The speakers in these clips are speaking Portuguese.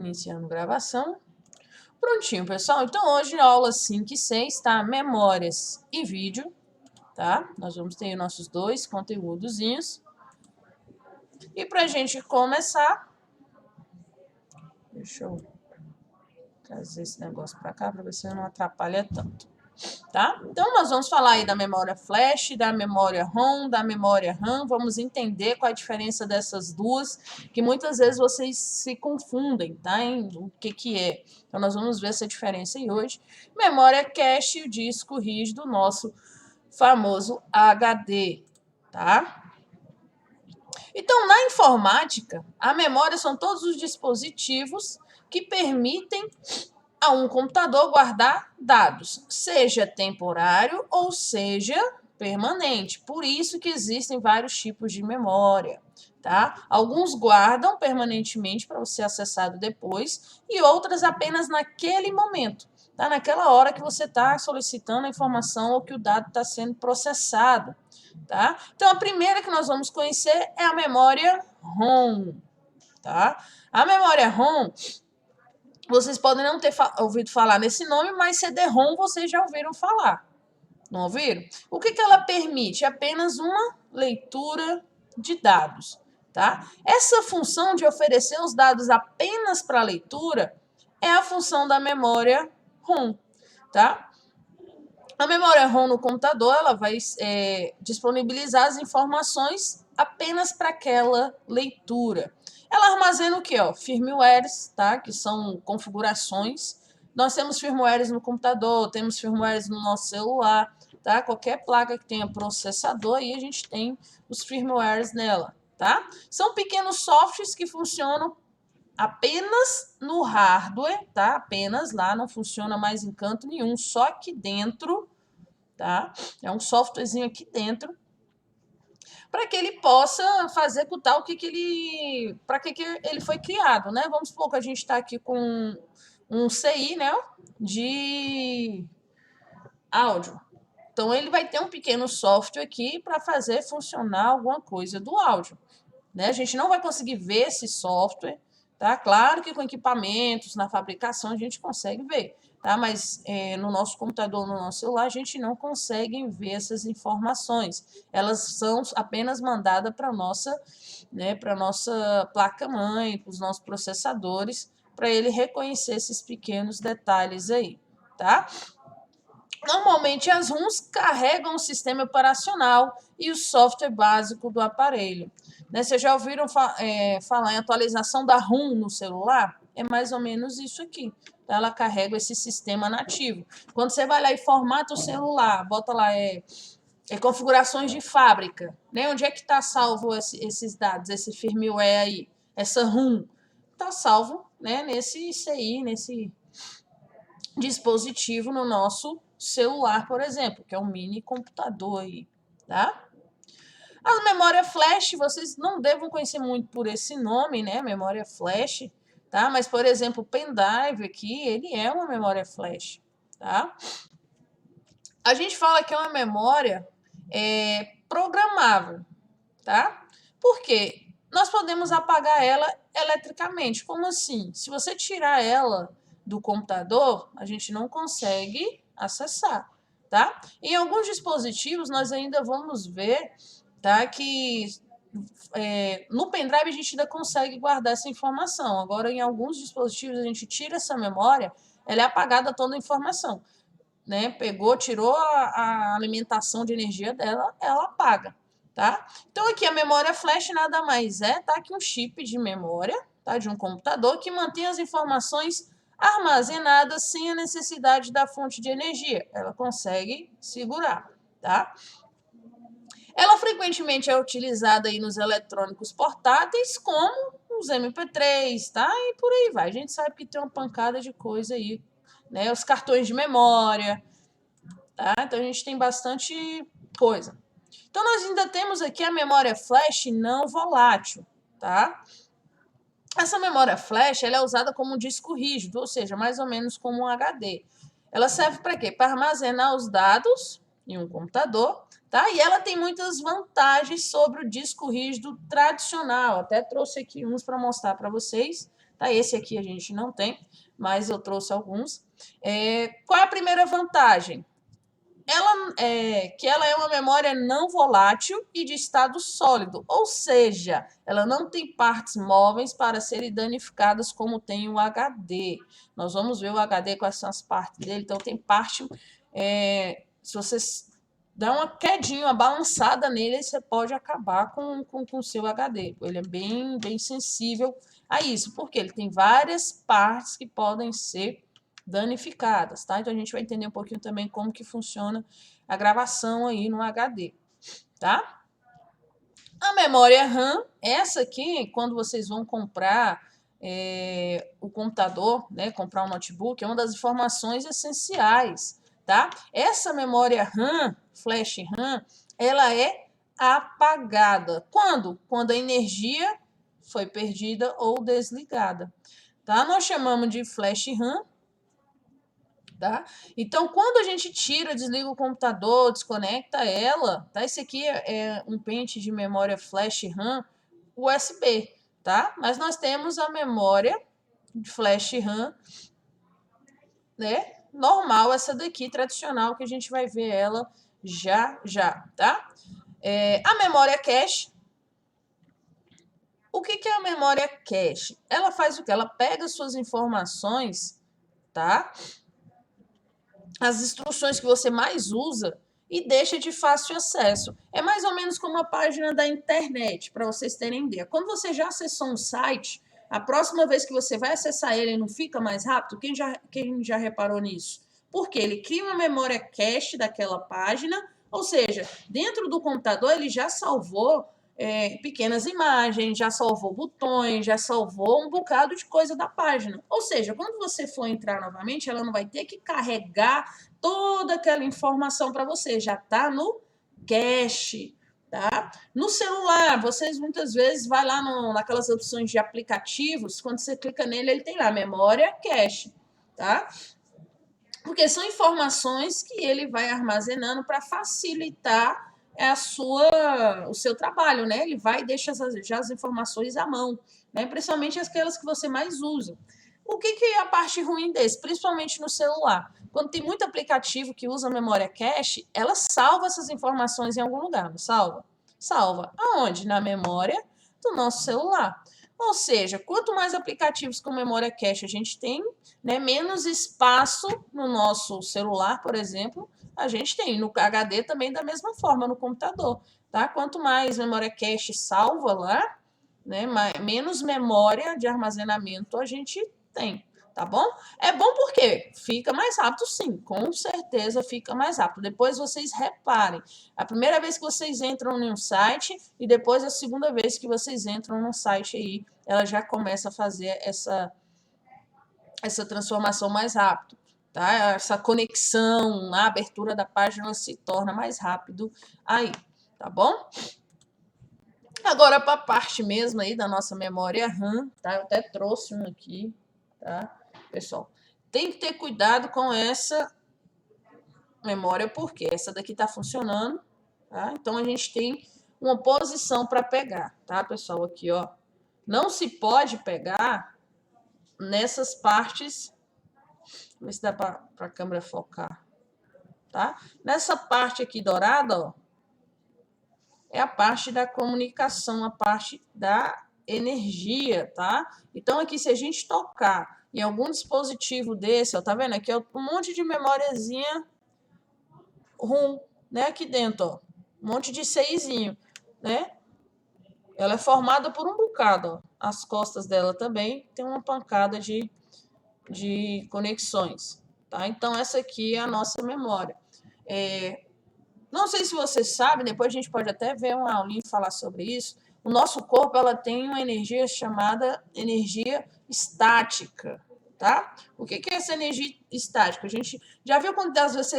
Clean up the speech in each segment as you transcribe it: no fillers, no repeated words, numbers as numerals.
Iniciando gravação. Prontinho, pessoal. Então, hoje, aula 5 e 6, tá? Memórias e vídeo, tá? Nós vamos ter nossos dois conteúdozinhos. E pra gente começar, deixa eu trazer esse negócio pra cá pra ver se não atrapalha tanto, tá? Então, nós vamos falar aí da memória flash, da memória ROM, da memória RAM. Vamos entender qual a diferença dessas duas, que muitas vezes vocês se confundem, tá? Em o que é. Então, nós vamos ver essa diferença aí hoje. Memória cache, o disco rígido, nosso famoso HD, tá? Então, na informática, a memória são todos os dispositivos que permitem a um computador guardar dados, seja temporário ou seja permanente. Por isso que existem vários tipos de memória, tá? Alguns guardam permanentemente para ser acessado depois e outras apenas naquele momento, tá? Naquela hora que você está solicitando a informação ou que o dado está sendo processado, tá? Então, a primeira que nós vamos conhecer é a memória ROM, tá? A memória ROM, vocês podem não ter ouvido falar nesse nome, mas CD-ROM vocês já ouviram falar. Não ouviram? O que ela permite? Apenas uma leitura de dados, tá? Essa função de oferecer os dados apenas para leitura é a função da memória ROM, tá? A memória ROM no computador, ela vai disponibilizar as informações apenas para aquela leitura. Ela armazena o quê? Firmwares, tá? Que são configurações. Nós temos firmwares no computador, temos firmwares no nosso celular, tá? Qualquer placa que tenha processador, aí a gente tem os firmwares nela, tá? São pequenos softwares que funcionam apenas no hardware, tá? Apenas lá, não funciona mais em canto nenhum, só aqui dentro, tá? É um softwarezinho aqui dentro, para que ele possa fazer com tal para que ele foi criado, né? Vamos supor que a gente está aqui com um CI, né? De áudio. Então, ele vai ter um pequeno software aqui para fazer funcionar alguma coisa do áudio, né? A gente não vai conseguir ver esse software, tá? Claro que com equipamentos, na fabricação, a gente consegue ver, tá? Mas no nosso computador, no nosso celular, a gente não consegue ver essas informações. Elas são apenas mandadas para a nossa, né, para nossa placa-mãe, para os nossos processadores, para ele reconhecer esses pequenos detalhes aí, tá? Normalmente, as ROMs carregam o sistema operacional e o software básico do aparelho. Né? Vocês já ouviram falar em atualização da ROM no celular? É mais ou menos isso aqui. Ela carrega esse sistema nativo. Quando você vai lá e formata o celular, bota lá configurações de fábrica, né? Onde é que está salvo esses dados, esse firmware aí, essa ROM? Está salvo, né, nesse CI, nesse dispositivo no nosso celular, por exemplo, que é um mini computador aí, tá? A memória flash, vocês não devem conhecer muito por esse nome, né? Memória flash, tá? Mas, por exemplo, o pendrive aqui, ele é uma memória flash, tá? A gente fala que é uma memória programável, tá? Por quê? Nós podemos apagar ela eletricamente. Como assim? Se você tirar ela do computador, a gente não consegue acessar, tá? Em alguns dispositivos, nós ainda vamos ver, tá, que no pendrive a gente ainda consegue guardar essa informação. Agora, em alguns dispositivos, a gente tira essa memória, ela é apagada toda a informação, né? Pegou, tirou a alimentação de energia dela, ela apaga, tá? Então, aqui a memória flash nada mais tá aqui um chip de memória, tá? De um computador que mantém as informações armazenadas sem a necessidade da fonte de energia. Ela consegue segurar, tá? Ela frequentemente é utilizada aí nos eletrônicos portáteis, como os MP3, tá? E por aí vai. A gente sabe que tem uma pancada de coisa aí, né? Os cartões de memória, tá? Então a gente tem bastante coisa. Então nós ainda temos aqui a memória flash não volátil, tá? Essa memória flash, ela é usada como um disco rígido, ou seja, mais ou menos como um HD. Ela serve para quê? Para armazenar os dados em um computador, tá? E ela tem muitas vantagens sobre o disco rígido tradicional. Até trouxe aqui uns para mostrar para vocês, tá? Esse aqui a gente não tem, mas eu trouxe alguns. Qual é a primeira vantagem? Que ela é uma memória não volátil e de estado sólido, ou seja, ela não tem partes móveis para serem danificadas como tem o HD. Nós vamos ver o HD, quais são as partes dele. Então, tem parte, se você dá uma quedinha, uma balançada nele, você pode acabar com o seu HD. Ele é bem sensível a isso, porque ele tem várias partes que podem ser danificadas, tá? Então, a gente vai entender um pouquinho também como que funciona a gravação aí no HD, tá? A memória RAM, essa aqui, quando vocês vão comprar o computador, né, comprar um notebook, é uma das informações essenciais, tá? Essa memória RAM, flash RAM, ela é apagada. Quando? Quando a energia foi perdida ou desligada, tá? Nós chamamos de flash RAM. Tá? Então, quando a gente tira, desliga o computador, desconecta ela, tá? Esse aqui é um pente de memória flash RAM USB, tá? Mas nós temos a memória de flash RAM, né? Normal, essa daqui, tradicional, que a gente vai ver ela já, tá? A memória cache. O que é a memória cache? Ela faz o quê? Ela pega suas informações, tá? As instruções que você mais usa e deixa de fácil acesso. É mais ou menos como a página da internet, para vocês terem ideia. Quando você já acessou um site, a próxima vez que você vai acessar ele, não fica mais rápido? Quem já reparou nisso? Porque ele cria uma memória cache daquela página, ou seja, dentro do computador ele já salvou pequenas imagens, já salvou botões, já salvou um bocado de coisa da página. Ou seja, quando você for entrar novamente, ela não vai ter que carregar toda aquela informação para você, já está no cache. Tá? No celular, vocês muitas vezes vai lá naquelas opções de aplicativos, quando você clica nele, ele tem lá memória cache. Tá? Porque são informações que ele vai armazenando para facilitar o seu trabalho, né? Ele vai e deixa já as informações à mão, né? Principalmente aquelas que você mais usa. O que é a parte ruim desse? Principalmente no celular. Quando tem muito aplicativo que usa memória cache, ela salva essas informações em algum lugar, não salva? Salva. Aonde? Na memória do nosso celular. Ou seja, quanto mais aplicativos com memória cache a gente tem, né, menos espaço no nosso celular, por exemplo, a gente tem. No HD também da mesma forma, no computador. Tá? Quanto mais memória cache salva lá, né, menos memória de armazenamento a gente tem. Tá bom? É bom porque fica mais rápido, sim. Com certeza fica mais rápido. Depois vocês reparem. A primeira vez que vocês entram em um site e depois a segunda vez que vocês entram no site aí, ela já começa a fazer essa transformação mais rápido. Tá? Essa conexão, a abertura da página se torna mais rápido aí. Tá bom? Agora, para a parte mesmo aí da nossa memória RAM, tá? Eu até trouxe um aqui, tá? Pessoal, tem que ter cuidado com essa memória, porque essa daqui tá funcionando, tá? Então, a gente tem uma posição para pegar, tá, pessoal? Aqui, ó. Não se pode pegar nessas partes. Vamos ver se dá para a câmera focar, tá? Nessa parte aqui dourada, ó, é a parte da comunicação, a parte da energia, tá? Então, aqui, se a gente tocar em algum dispositivo desse, ó, tá vendo? Aqui é um monte de memóriazinha ROM, né? Aqui dentro, ó. Um monte de seizinho, né? Ela é formada por um bocado, ó. As costas dela também tem uma pancada de conexões, tá? Então, essa aqui é a nossa memória. Não sei se vocês sabem, depois a gente pode até ver uma aulinha e falar sobre isso. O nosso corpo, ela tem uma energia chamada energia estática, tá? O que é essa energia estática? A gente já viu quantas vezes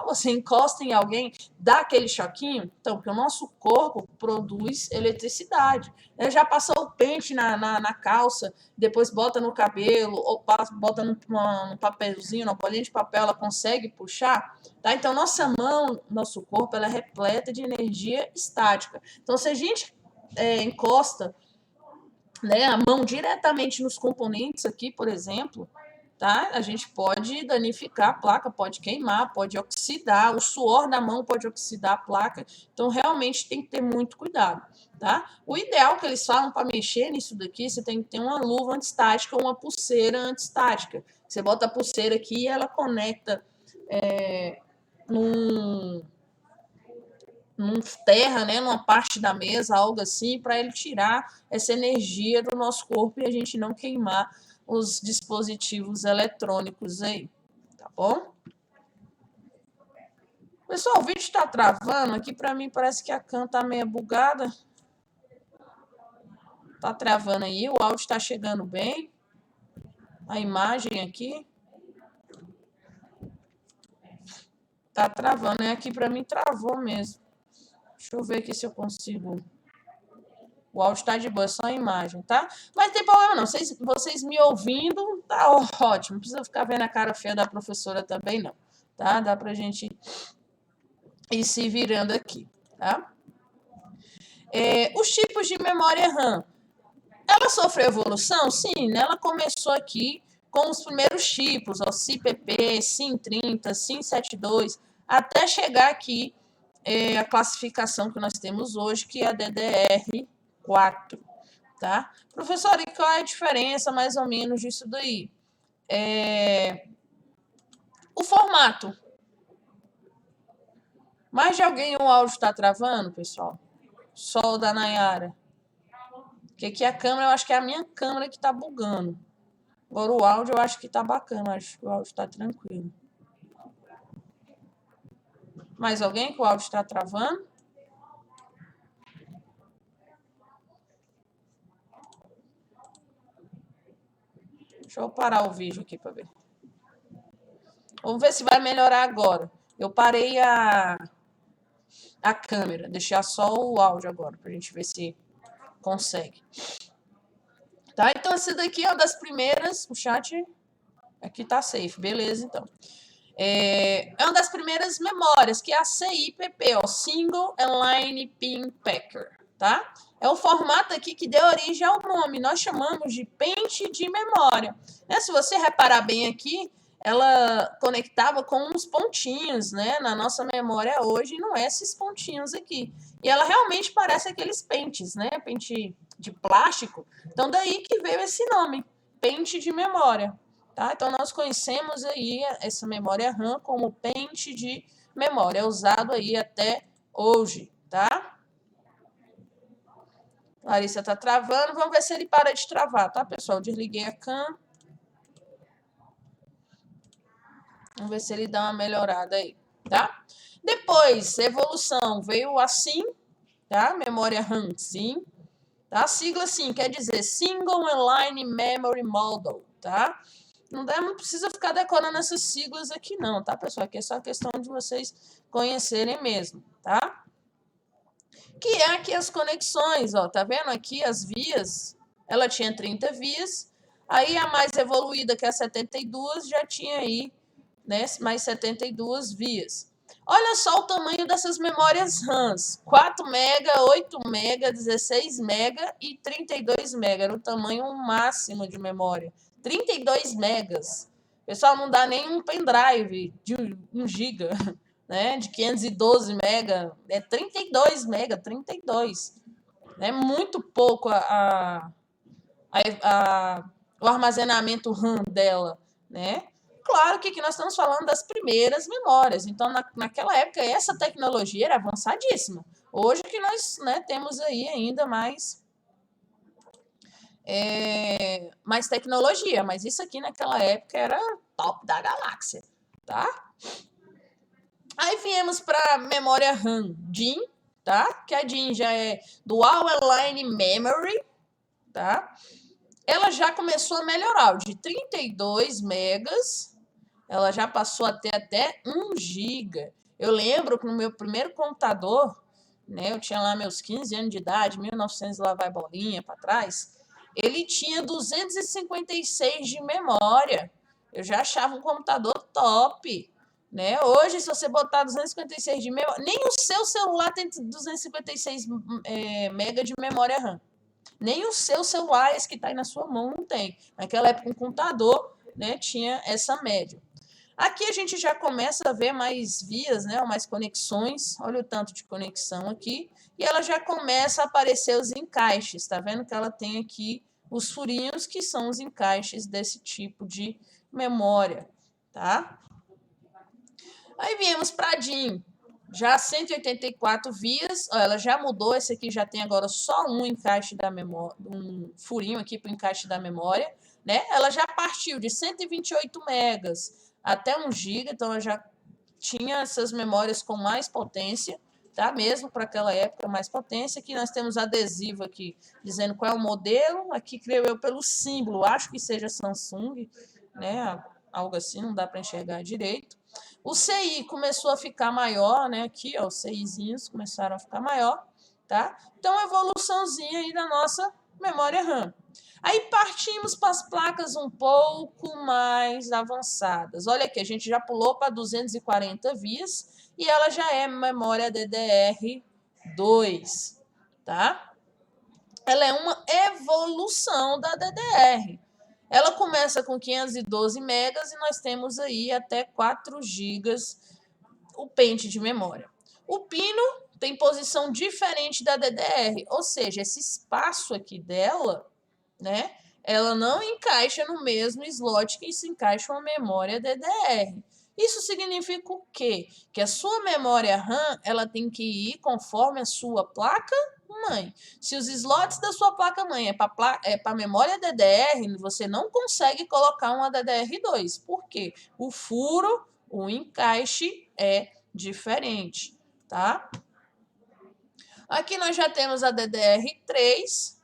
você encosta em alguém, dá aquele choquinho? Então, porque o nosso corpo produz eletricidade. Né? Já passou o pente na calça, depois bota no cabelo, ou bota num papelzinho, numa bolinha de papel, ela consegue puxar? Tá? Então, nossa mão, nosso corpo, ela é repleta de energia estática. Então, se a gente encosta né, a mão diretamente nos componentes aqui, por exemplo, tá? A gente pode danificar a placa, pode queimar, pode oxidar, o suor da mão pode oxidar a placa, então realmente tem que ter muito cuidado, tá? O ideal que eles falam para mexer nisso daqui, você tem que ter uma luva antistática ou uma pulseira antistática. Você bota a pulseira aqui e ela conecta num terra, né, numa parte da mesa, algo assim, para ele tirar essa energia do nosso corpo e a gente não queimar os dispositivos eletrônicos aí, tá bom? Pessoal, o vídeo está travando aqui, para mim parece que a cam tá meio bugada. Tá travando aí, o áudio está chegando bem. A imagem aqui tá travando, né? Aqui para mim travou mesmo. Deixa eu ver aqui se eu consigo. O áudio tá de boa, é só a imagem, tá? Mas não tem problema não, vocês me ouvindo, tá ótimo. Não precisa ficar vendo a cara feia da professora também não, tá? Dá pra gente ir se virando aqui, tá? Os tipos de memória RAM. Ela sofreu evolução? Sim, né? Ela começou aqui com os primeiros tipos, ó, CPP, SIM30, SIM72, até chegar aqui a classificação que nós temos hoje, que é a DDR4, tá? Professor, e qual é a diferença mais ou menos disso daí? O formato. Mais de alguém o áudio está travando, pessoal? Só o da Nayara. Porque aqui a câmera, eu acho que é a minha câmera que está bugando. Agora o áudio eu acho que está bacana, acho que o áudio está tranquilo. Mais alguém que o áudio está travando? Deixa eu parar o vídeo aqui para ver. Vamos ver se vai melhorar agora. Eu parei a câmera, deixar só o áudio agora, para a gente ver se consegue. Tá? Então, essa daqui é uma das primeiras. O chat aqui tá safe, beleza, então. É uma das primeiras memórias, que é a CIPP, ó, Single Inline Pin Packer, tá? É o formato aqui que deu origem ao nome. Nós chamamos de pente de memória. Né? Se você reparar bem aqui, ela conectava com uns pontinhos, né? Na nossa memória hoje, não é esses pontinhos aqui. E ela realmente parece aqueles pentes, né? Pente de plástico. Então, daí que veio esse nome, pente de memória. Tá? Então, nós conhecemos aí essa memória RAM como pente de memória. É usado aí até hoje, tá? Larissa tá travando. Vamos ver se ele para de travar, tá, pessoal? Desliguei a cam. Vamos ver se ele dá uma melhorada aí, tá? Depois, evolução, veio a SIM, tá? Memória RAM SIM. Tá? A sigla SIM quer dizer Single Inline Memory Model, tá? Não precisa ficar decorando essas siglas aqui não, tá, pessoal? Aqui é só questão de vocês conhecerem mesmo, tá? Que é aqui as conexões, ó, tá vendo aqui as vias? Ela tinha 30 vias, aí a mais evoluída, que é a 72, já tinha aí, né, mais 72 vias. Olha só o tamanho dessas memórias RAMs, 4 MB, 8 MB, 16 MB e 32 MB, era o tamanho máximo de memória. 32 megas. Pessoal, não dá nem um pendrive de 1 GB, né? De 512 mega. É 32 mega, 32. É muito pouco o armazenamento RAM dela, né? Claro que aqui nós estamos falando das primeiras memórias. Então, naquela época, essa tecnologia era avançadíssima. Hoje que nós, né, temos aí ainda mais tecnologia, mas isso aqui naquela época era top da galáxia, tá? Aí viemos para memória RAM DIMM, tá? Que a DIMM já é Dual Inline Memory, tá? Ela já começou a melhorar, de 32 megas, ela já passou até 1 GB. Eu lembro que no meu primeiro computador, né, eu tinha lá meus 15 anos de idade, 1900 lá vai bolinha para trás, ele tinha 256 de memória. Eu já achava um computador top, né? Hoje, se você botar 256 de memória, nem o seu celular tem 256 mega de memória RAM. Nem o seu celular, esse que está aí na sua mão, não tem. Naquela época, um computador, né, tinha essa média. Aqui a gente já começa a ver mais vias, né, mais conexões. Olha o tanto de conexão aqui. E ela já começa a aparecer os encaixes. Tá vendo que ela tem aqui os furinhos, que são os encaixes desse tipo de memória, tá? Aí viemos para a DIN. Já 184 vias, ó, ela já mudou, esse aqui já tem agora só um encaixe da memória, um furinho aqui para o encaixe da memória, né? Ela já partiu de 128 megas até 1 GB, então ela já tinha essas memórias com mais potência, tá? Mesmo para aquela época, mais potência. Aqui nós temos adesivo aqui dizendo qual é o modelo, aqui creio eu pelo símbolo, acho que seja Samsung, né? Algo assim, não dá para enxergar direito. O CI começou a ficar maior, né? Aqui, ó, os CIzinhos começaram a ficar maior, tá? Então, evoluçãozinha aí da nossa memória RAM. Aí partimos para as placas um pouco mais avançadas. Olha aqui, a gente já pulou para 240 vias e ela já é memória DDR2, tá? Ela é uma evolução da DDR. Ela começa com 512 megas e nós temos aí até 4 gigas o pente de memória. O pino tem posição diferente da DDR, ou seja, esse espaço aqui dela, né, ela não encaixa no mesmo slot que se encaixa uma memória DDR. Isso significa o quê? Que a sua memória RAM ela tem que ir conforme a sua placa mãe. Se os slots da sua placa mãe é para memória DDR, você não consegue colocar uma DDR2. Por quê? O furo, o encaixe é diferente, tá? Aqui nós já temos a DDR3,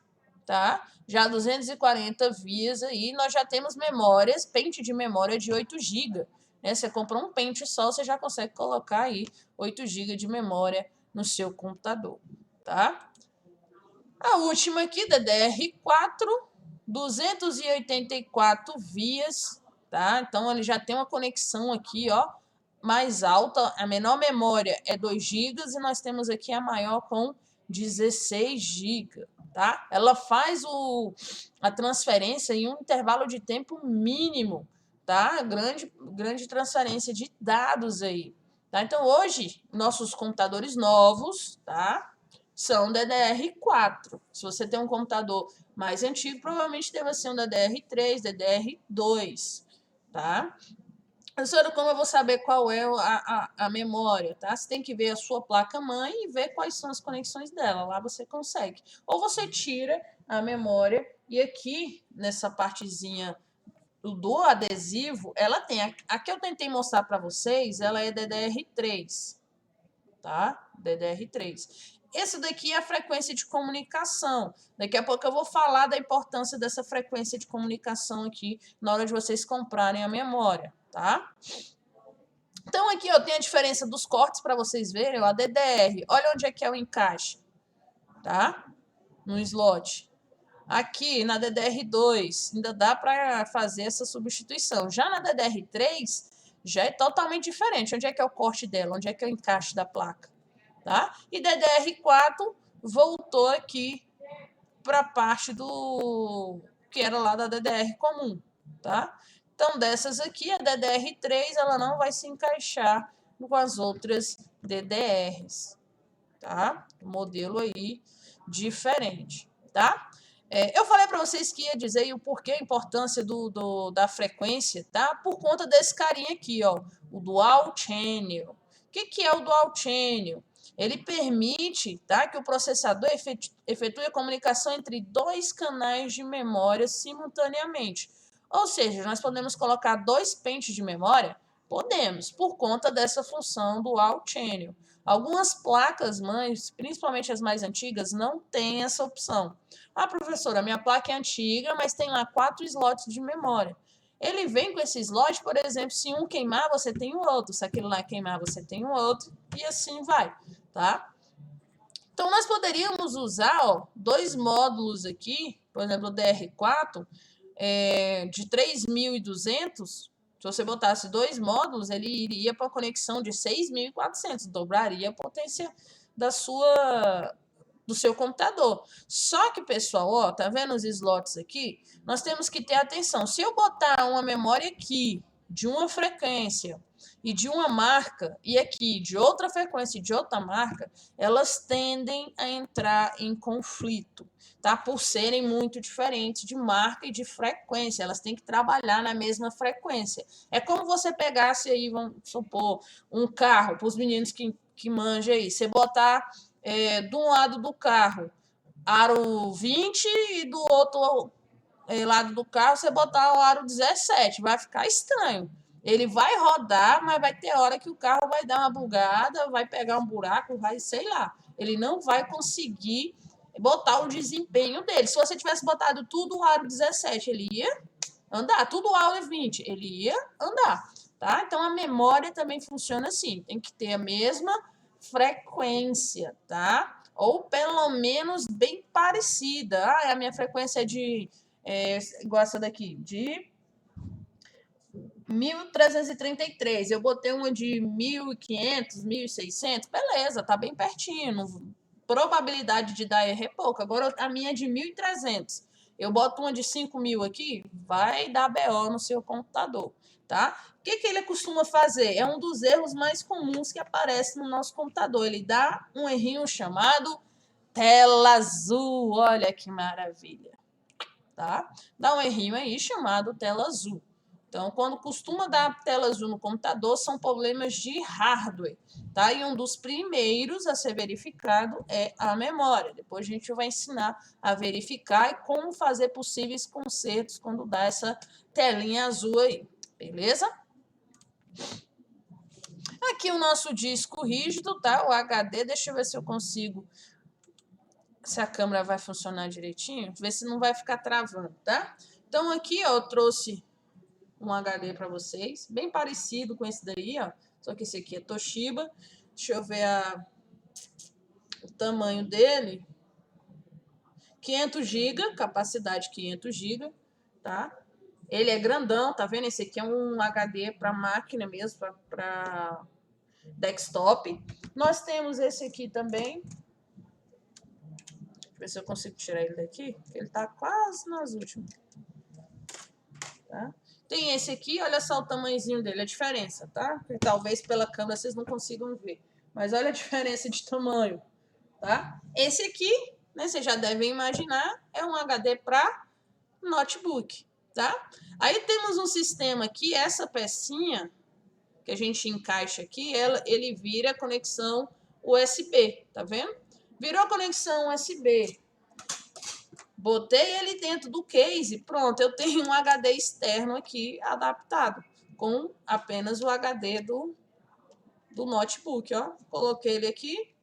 tá? Já 240 vias aí, nós já temos memórias, pente de memória de 8 GB. Né? Você compra um pente só, você já consegue colocar aí 8 GB de memória no seu computador, tá? A última aqui, DDR4, 284 vias, tá? Então ele já tem uma conexão aqui, ó, mais alta. A menor memória é 2 GB e nós temos aqui a maior com 16 GB, tá? Ela faz a transferência em um intervalo de tempo mínimo, tá? Grande transferência de dados aí, tá? Então hoje nossos computadores novos, tá? São DDR4. Se você tem um computador mais antigo, provavelmente deve ser um DDR3, DDR2, tá? Professora, como eu vou saber qual é a memória, tá? Você tem que ver a sua placa-mãe e ver quais são as conexões dela. Lá você consegue. Ou você tira a memória e aqui, nessa partezinha do adesivo, ela tem. A que eu tentei mostrar para vocês, ela é DDR3, tá? DDR3. Esse daqui é a frequência de comunicação. Daqui a pouco eu vou falar da importância dessa frequência de comunicação aqui na hora de vocês comprarem a memória, tá? Então aqui eu tenho a diferença dos cortes para vocês verem, ó, a DDR. Olha onde é que é o encaixe, tá? No slot. Aqui na DDR2 ainda dá para fazer essa substituição. Já na DDR3 já é totalmente diferente. Onde é que é o corte dela? Onde é que é o encaixe da placa? Tá? E DDR4 voltou aqui para a parte do que era lá da DDR comum, tá? Então, dessas aqui, a DDR3 ela não vai se encaixar com as outras DDRs, tá? Modelo aí diferente, tá? Eu falei para vocês que ia dizer o porquê a importância da frequência, tá? Por conta desse carinha aqui, ó, o Dual Channel. O que é o Dual Channel? Ele permite, tá, que o processador efetue a comunicação entre 2 canais de memória simultaneamente. Ou seja, nós podemos colocar 2 pentes de memória? Podemos, por conta dessa função Dual Channel. Algumas placas mães, principalmente as mais antigas, não têm essa opção. Ah, professora, minha placa é antiga, mas tem lá 4 slots de memória. Ele vem com esse slot, por exemplo, se um queimar, você tem o outro. Se aquele lá queimar, você tem o outro. E assim vai, tá? Então, nós poderíamos usar, ó, 2 módulos aqui, por exemplo, o DR4, de 3.200. Se você botasse 2 módulos, ele iria para a conexão de 6.400, dobraria a potência da sua do seu computador. Só que, pessoal, ó, tá vendo os slots aqui? Nós temos que ter atenção. Se eu botar uma memória aqui de uma frequência e de uma marca, e aqui de outra frequência e de outra marca, elas tendem a entrar em conflito, tá? Por serem muito diferentes de marca e de frequência, elas têm que trabalhar na mesma frequência. É como você pegasse aí, vamos supor, um carro, para os meninos que manjam aí, você botar de um lado do carro aro 20 e do outro lado do carro você botar o aro 17, vai ficar estranho. Ele vai rodar, mas vai ter hora que o carro vai dar uma bugada, vai pegar um buraco, vai, sei lá. Ele não vai conseguir botar o desempenho dele. Se você tivesse botado tudo o aro 17, ele ia andar. Tudo o aro 20, ele ia andar. Tá? Então, a memória também funciona assim. Tem que ter a mesma frequência, tá? Ou pelo menos bem parecida. Ah, a minha frequência é de... igual essa daqui, de 1333. Eu botei uma de 1500, 1600. Beleza, tá bem pertinho. Probabilidade de dar erro é pouco. Agora, a minha é de 1300. Eu boto uma de 5.000 aqui, vai dar BO no seu computador, tá? O que ele costuma fazer? É um dos erros mais comuns que aparece no nosso computador. Ele dá um errinho chamado tela azul. Olha que maravilha, tá? Dá um errinho aí chamado tela azul. Então, quando costuma dar tela azul no computador, são problemas de hardware, tá? E um dos primeiros a ser verificado é a memória. Depois a gente vai ensinar a verificar e como fazer possíveis consertos quando dá essa telinha azul aí, beleza? Aqui o nosso disco rígido, tá? O HD, deixa eu ver se eu consigo, se a câmera vai funcionar direitinho, ver se não vai ficar travando, tá? Então, aqui, ó, eu trouxe um HD para vocês, bem parecido com esse daí, ó. Só que esse aqui é Toshiba. Deixa eu ver o tamanho dele. 500 GB, capacidade 500 GB, tá? Ele é grandão, tá vendo? Esse aqui é um HD para máquina mesmo, para desktop. Nós temos esse aqui também. Deixa eu ver se eu consigo tirar ele daqui, porque ele tá quase nas últimas. Tá? Tem esse aqui, olha só o tamanhozinho dele, a diferença, tá? Porque talvez pela câmera vocês não consigam ver. Mas olha a diferença de tamanho, tá? Esse aqui, né, vocês já devem imaginar, é um HD para notebook, tá? Aí temos um sistema aqui, essa pecinha que a gente encaixa aqui, ele vira conexão USB, tá vendo? Virou conexão USB. Botei ele dentro do case, pronto, eu tenho um HD externo aqui adaptado, com apenas o HD do notebook, ó. Coloquei ele aqui,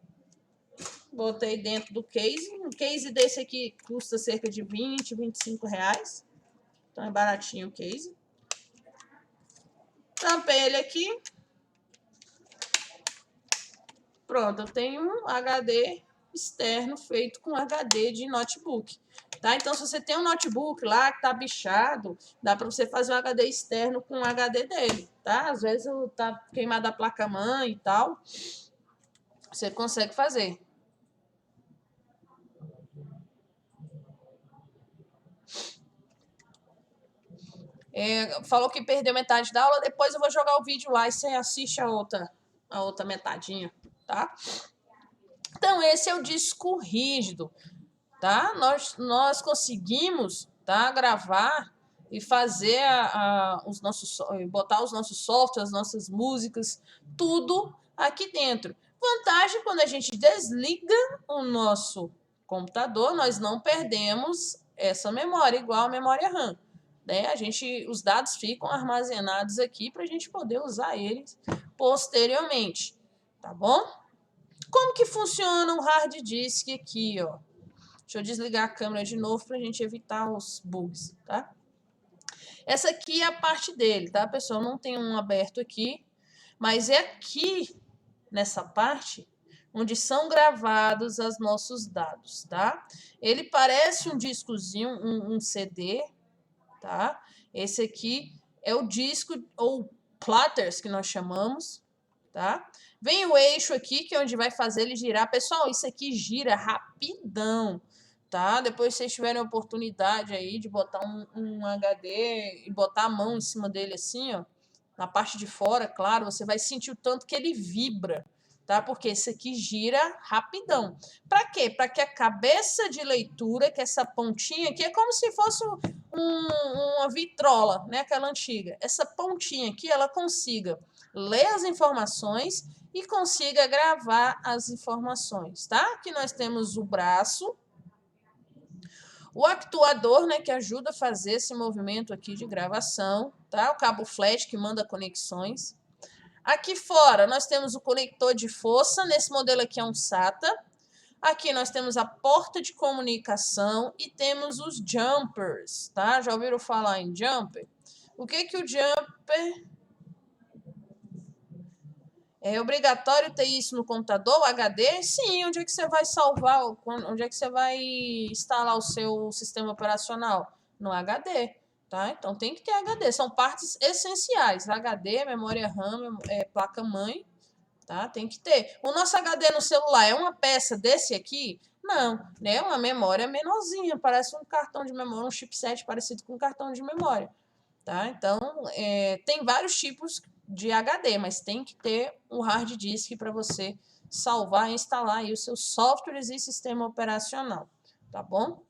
botei dentro do case. Um case desse aqui custa cerca de 20, 25 reais. Então é baratinho o case. Tampei ele aqui. Pronto, eu tenho um HD externo feito com HD de notebook. Tá? Então, se você tem um notebook lá que tá bichado, dá para você fazer um HD externo com o HD dele, tá? Às vezes tá queimada a placa-mãe e tal, você consegue fazer. Falou que perdeu metade da aula, depois eu vou jogar o vídeo lá e você assiste a outra metadinha, tá? Então, esse é o disco rígido. Tá? Nós conseguimos, tá, gravar e fazer botar os nossos softwares, as nossas músicas, tudo aqui dentro. Vantagem, quando a gente desliga o nosso computador, nós não perdemos essa memória, igual a memória RAM. Né? Os dados ficam armazenados aqui para a gente poder usar eles posteriormente. Tá bom? Como que funciona o hard disk aqui, ó? Deixa eu desligar a câmera de novo para a gente evitar os bugs, tá? Essa aqui é a parte dele, tá, pessoal? Não tem um aberto aqui, mas é aqui, nessa parte, onde são gravados os nossos dados, tá? Ele parece um discozinho, um CD, tá? Esse aqui é o disco, ou platters, que nós chamamos, tá? Vem o eixo aqui, que é onde vai fazer ele girar. Pessoal, isso aqui gira rapidão, tá? Depois vocês tiverem a oportunidade aí de botar um HD e botar a mão em cima dele assim, ó, na parte de fora, claro, você vai sentir o tanto que ele vibra, tá? Porque esse aqui gira rapidão. Para quê? Para que a cabeça de leitura, que essa pontinha aqui é como se fosse uma vitrola, né? Aquela antiga. Essa pontinha aqui, ela consiga ler as informações e consiga gravar as informações, tá? Aqui nós temos o braço, o actuador, né, que ajuda a fazer esse movimento aqui de gravação, tá? O cabo flash que manda conexões. Aqui fora nós temos o conector de força, nesse modelo aqui é um SATA. Aqui nós temos a porta de comunicação e temos os jumpers, tá? Já ouviram falar em jumper? O que que o jumper... É obrigatório ter isso no computador, o HD? Sim, onde é que você vai salvar, onde é que você vai instalar o seu sistema operacional? No HD, tá? Então tem que ter HD, são partes essenciais, HD, memória RAM, placa-mãe, tá? Tem que ter. O nosso HD no celular é uma peça desse aqui? Não, né? É uma memória menorzinha, parece um cartão de memória, um chipset parecido com um cartão de memória, tá? Então, tem vários tipos de HD, mas tem que ter um hard disk para você salvar e instalar aí os seus softwares e sistema operacional, tá bom?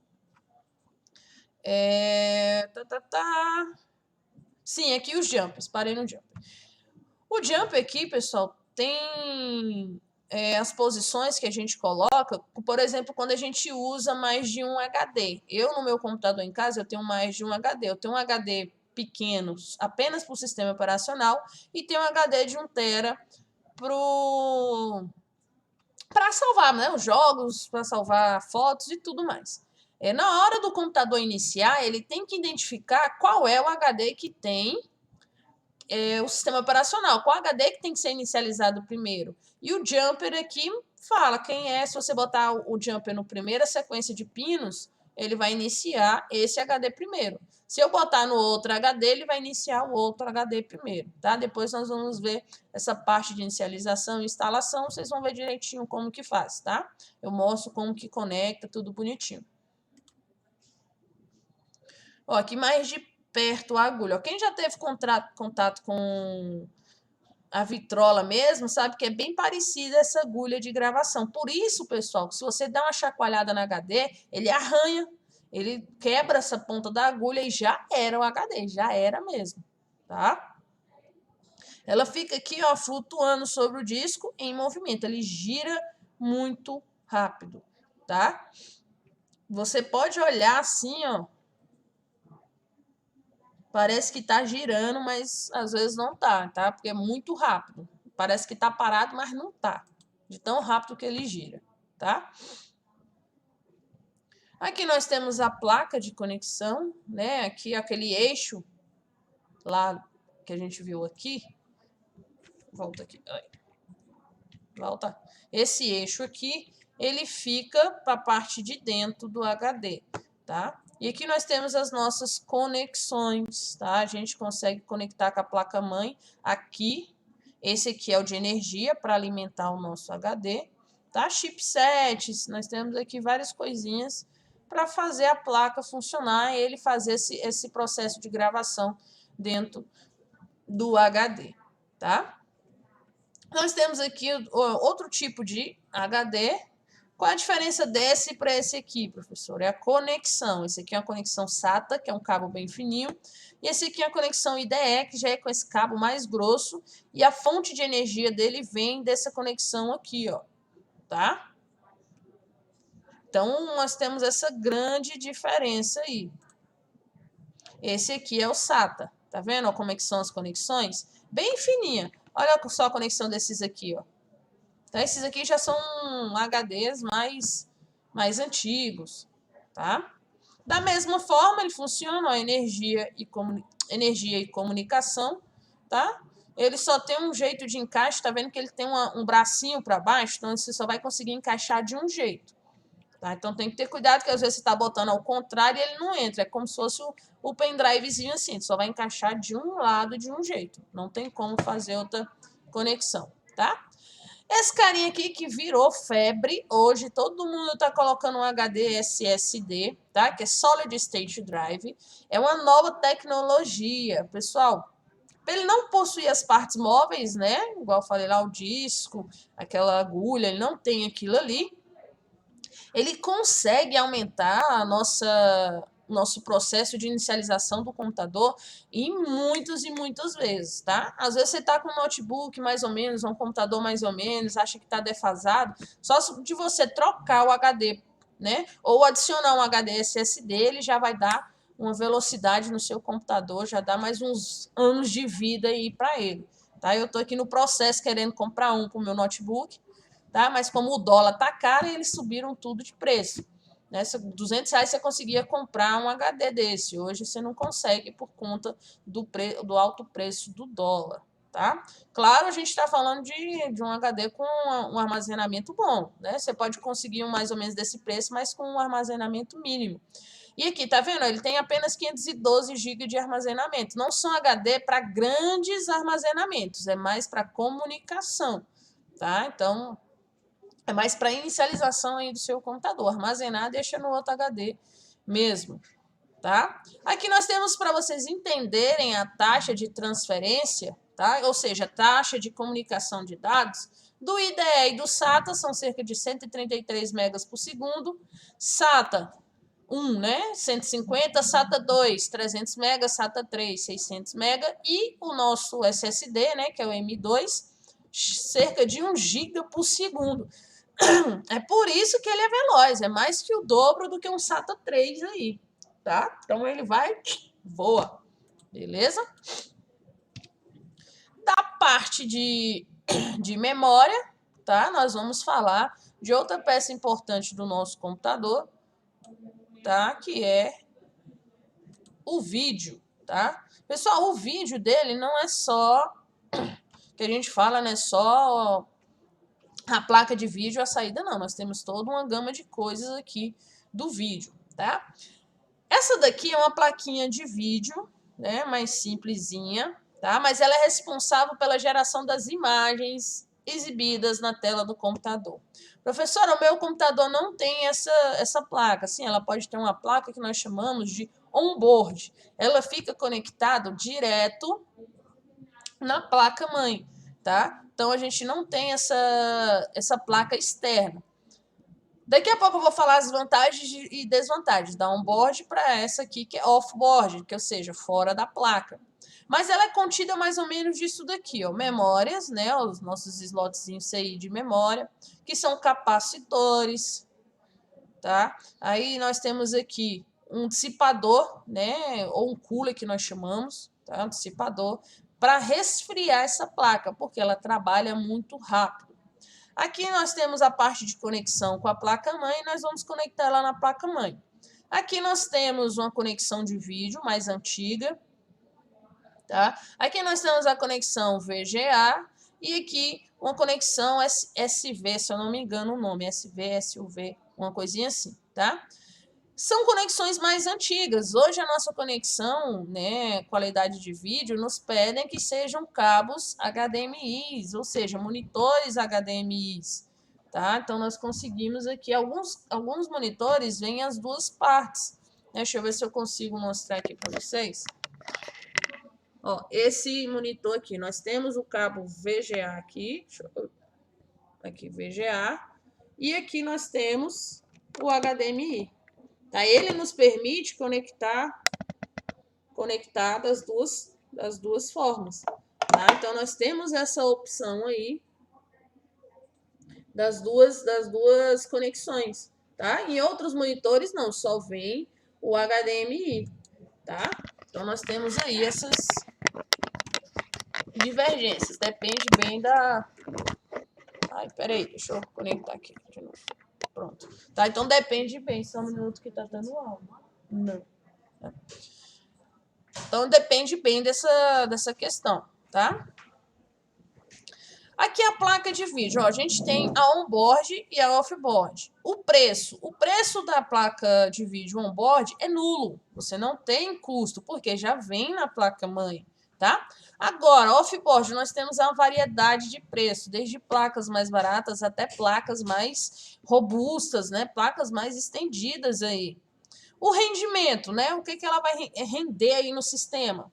Sim, aqui os jumpers, parei no jumper. O jumper aqui, pessoal, tem as posições que a gente coloca, por exemplo, quando a gente usa mais de um HD. Eu, no meu computador em casa, eu tenho mais de um HD. Eu tenho um HD pequeno apenas para o sistema operacional e tenho um HD de 1 TB para salvar, né, os jogos, para salvar fotos e tudo mais. Na hora do computador iniciar, ele tem que identificar qual é o HD que tem o sistema operacional, qual HD que tem que ser inicializado primeiro. E o jumper aqui fala quem é, se você botar o jumper no primeira sequência de pinos, ele vai iniciar esse HD primeiro. Se eu botar no outro HD, ele vai iniciar o outro HD primeiro, tá? Depois nós vamos ver essa parte de inicialização e instalação, vocês vão ver direitinho como que faz, tá? Eu mostro como que conecta, tudo bonitinho. Ó, aqui mais de perto a agulha. Quem já teve contato com a vitrola mesmo, sabe que é bem parecida essa agulha de gravação. Por isso, pessoal, que se você dá uma chacoalhada no HD, ele arranha, ele quebra essa ponta da agulha e já era o HD, já era mesmo, tá? Ela fica aqui, ó, flutuando sobre o disco em movimento, ele gira muito rápido, tá? Você pode olhar assim, ó, parece que tá girando, mas às vezes não tá, tá? Porque é muito rápido. Parece que tá parado, mas não tá. De tão rápido que ele gira, tá? Aqui nós temos a placa de conexão, né? Aqui aquele eixo lá que a gente viu aqui. Volta aqui. Volta. Esse eixo aqui, ele fica para a parte de dentro do HD, tá? E aqui nós temos as nossas conexões, tá? A gente consegue conectar com a placa-mãe aqui. Esse aqui é o de energia para alimentar o nosso HD, tá? Chipsets, nós temos aqui várias coisinhas para fazer a placa funcionar e ele fazer esse processo de gravação dentro do HD, tá? Nós temos aqui outro tipo de HD. Qual a diferença desse para esse aqui, professor? É a conexão. Esse aqui é uma conexão SATA, que é um cabo bem fininho. E esse aqui é a conexão IDE, que já é com esse cabo mais grosso. E a fonte de energia dele vem dessa conexão aqui, ó. Tá? Então, nós temos essa grande diferença aí. Esse aqui é o SATA. Tá vendo como é que são as conexões? Bem fininha. Olha só a conexão desses aqui, ó. Então, esses aqui já são HDs mais antigos, tá? Da mesma forma, ele funciona, ó, energia e comunicação, tá? Ele só tem um jeito de encaixe, tá vendo que ele tem um bracinho para baixo, então você só vai conseguir encaixar de um jeito, tá? Então, tem que ter cuidado, que às vezes você tá botando ao contrário e ele não entra, é como se fosse o pendrivezinho assim, só vai encaixar de um lado de um jeito, não tem como fazer outra conexão. tá? Esse carinha aqui que virou febre, hoje todo mundo tá colocando um HD SSD, tá? Que é Solid State Drive. É uma nova tecnologia, pessoal. Ele não possui as partes móveis, né? Igual eu falei lá, o disco, aquela agulha, ele não tem aquilo ali. Ele consegue aumentar a nosso processo de inicialização do computador em muitas e muitas vezes, tá? Às vezes você tá com um notebook mais ou menos, um computador mais ou menos, acha que tá defasado, só de você trocar o HD, né? Ou adicionar um HD SSD, ele já vai dar uma velocidade no seu computador, já dá mais uns anos de vida aí para ele, tá? Eu tô aqui no processo querendo comprar um para o meu notebook, tá? Mas como o dólar tá caro, eles subiram tudo de preço. Né? R$ 200 você conseguia comprar um HD desse. Hoje você não consegue por conta do alto preço do dólar. Tá? Claro, a gente está falando de um HD com um armazenamento bom. Né? Você pode conseguir um mais ou menos desse preço, mas com um armazenamento mínimo. E aqui, tá vendo? Ele tem apenas 512 GB de armazenamento. Não são HD para grandes armazenamentos, é mais para comunicação. Tá? Então, é mais para inicialização aí do seu computador. Armazenar, deixa no outro HD mesmo, tá? Aqui nós temos para vocês entenderem a taxa de transferência, tá? Ou seja, taxa de comunicação de dados do IDE e do SATA, são cerca de 133 megas por segundo. SATA 1, né? 150, SATA 2, 300 megas, SATA 3, 600 megas e o nosso SSD, né, que é o M2, cerca de 1 GB por segundo. É por isso que ele é veloz, é mais que o dobro do que um SATA 3 aí, tá? Então ele vai, voa, beleza? Da parte de memória, tá? Nós vamos falar de outra peça importante do nosso computador, tá? Que é o vídeo, tá? Pessoal, o vídeo dele não é só, que a gente fala, né? Só a placa de vídeo, a saída, não. Nós temos toda uma gama de coisas aqui do vídeo, tá? Essa daqui é uma plaquinha de vídeo, né? Mais simplesinha, tá? Mas ela é responsável pela geração das imagens exibidas na tela do computador. Professora, o meu computador não tem essa placa. Sim, ela pode ter uma placa que nós chamamos de onboard. Ela fica conectada direto na placa-mãe, tá? Então, a gente não tem essa placa externa. Daqui a pouco eu vou falar as vantagens e desvantagens da onboard para essa aqui que é offboard, que ou seja, fora da placa. Mas ela é contida mais ou menos disso daqui, ó, memórias, né, os nossos slotzinhos aí de memória, que são capacitores, tá? Aí nós temos aqui um dissipador, né, ou um cooler que nós chamamos, tá? Um dissipador para resfriar essa placa, porque ela trabalha muito rápido. Aqui nós temos a parte de conexão com a placa-mãe, nós vamos conectar ela na placa-mãe. Aqui nós temos uma conexão de vídeo mais antiga, tá? Aqui nós temos a conexão VGA e aqui uma conexão SV, se eu não me engano o nome, SV, SUV, uma coisinha assim, tá? São conexões mais antigas. Hoje a nossa conexão, né, qualidade de vídeo, nos pedem que sejam cabos HDMI, ou seja, monitores HDMI, tá? Então nós conseguimos aqui alguns monitores vêm as duas partes. Deixa eu ver se eu consigo mostrar aqui para vocês. Ó, esse monitor aqui, nós temos o cabo VGA aqui, aqui VGA, e aqui nós temos o HDMI. Tá? Ele nos permite conectar das duas formas. Tá? Então, nós temos essa opção aí das duas conexões. Tá? Em outros monitores, não, só vem o HDMI. Tá? Então, nós temos aí essas divergências. Depende bem da... Ai, peraí, deixa eu conectar aqui de novo. Pronto. Tá? Então, depende bem. Só um minuto que tá dando aula. Não. Então, depende bem dessa questão, tá? Aqui a placa de vídeo, ó, a gente tem a onboard e a offboard. O preço da placa de vídeo onboard é nulo. Você não tem custo, porque já vem na placa-mãe, tá? Agora, off-board, nós temos uma variedade de preço, desde placas mais baratas até placas mais robustas, né? Placas mais estendidas aí. O rendimento, né? O que ela vai render aí no sistema?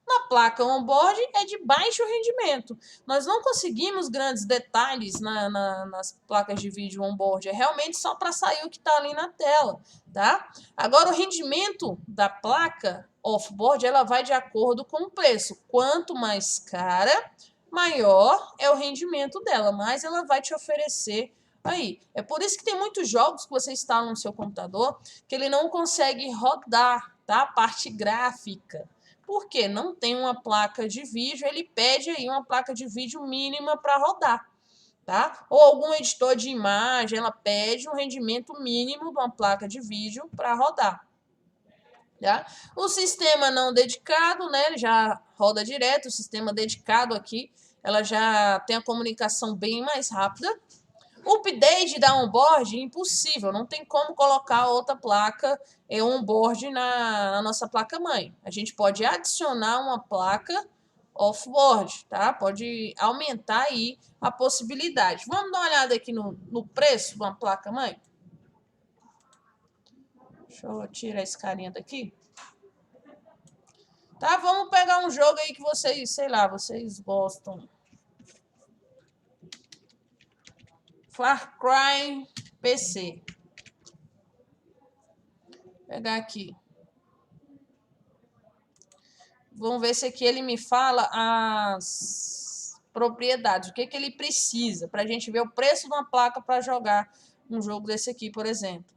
Na placa on-board é de baixo rendimento. Nós não conseguimos grandes detalhes nas placas de vídeo on-board. É realmente só para sair o que está ali na tela, tá? Agora, o rendimento da placa off-board, ela vai de acordo com o preço. Quanto mais cara, maior é o rendimento dela, mais ela vai te oferecer aí. É por isso que tem muitos jogos que você instala no seu computador que ele não consegue rodar, tá? A parte gráfica. Porque não tem uma placa de vídeo, ele pede aí uma placa de vídeo mínima para rodar, tá? Ou algum editor de imagem, ela pede um rendimento mínimo de uma placa de vídeo para rodar, tá? O sistema não dedicado, né, ele já roda direto, o sistema dedicado aqui, ela já tem a comunicação bem mais rápida. O update da onboard, impossível, não tem como colocar outra placa onboard na nossa placa-mãe. A gente pode adicionar uma placa off-board, tá? Pode aumentar aí a possibilidade. Vamos dar uma olhada aqui no preço de uma placa-mãe? Deixa eu tirar esse carinha daqui. Tá, vamos pegar um jogo aí que vocês, sei lá, vocês gostam. Far Cry PC. Vou pegar aqui. Vamos ver se aqui ele me fala as propriedades, o que ele precisa, para a gente ver o preço de uma placa para jogar um jogo desse aqui, por exemplo.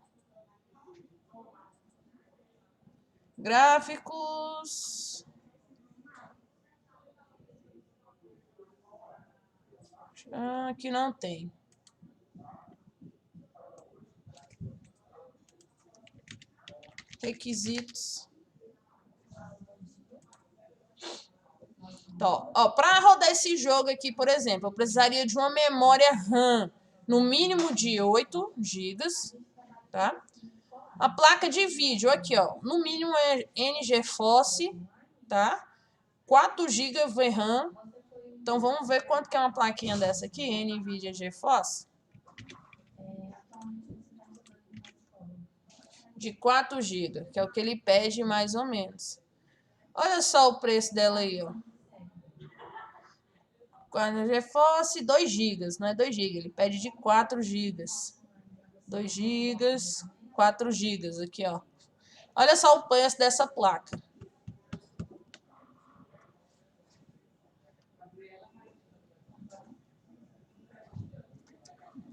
Gráficos. Aqui não tem. Requisitos. Então, ó, para rodar esse jogo aqui, por exemplo, eu precisaria de uma memória RAM no mínimo de 8 GB, tá? A placa de vídeo aqui, ó, no mínimo é NGForce, tá? 4 GB VRAM. Então vamos ver quanto que é uma plaquinha dessa aqui, NVIDIA GeForce. De 4 GB, que é o que ele pede mais ou menos. Olha só o preço dela aí, ó. Quando GeForce, 2 GB, não é 2 GB, ele pede de 4 GB. 2 GB, 4 GB aqui, ó. Olha só o preço dessa placa.